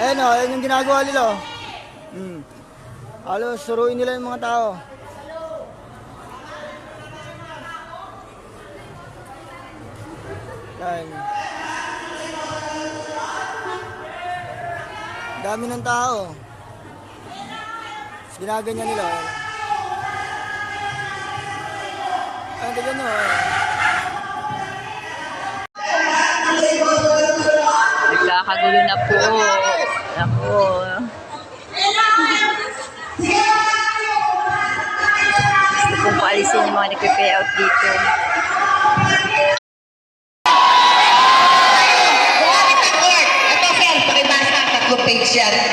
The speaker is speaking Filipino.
Ayan o, ayan yung ginagawa nila o. Halos suruin nila yung mga tao. Ayan. Dami ng tao. Ginaganyan nila. Ayan, tignan nyo. Nagkakagulo na po. Ako. Gusto kong paalisin yung mga nagpe-pay out dito. Ito sir, pakibasa, 3 page yan.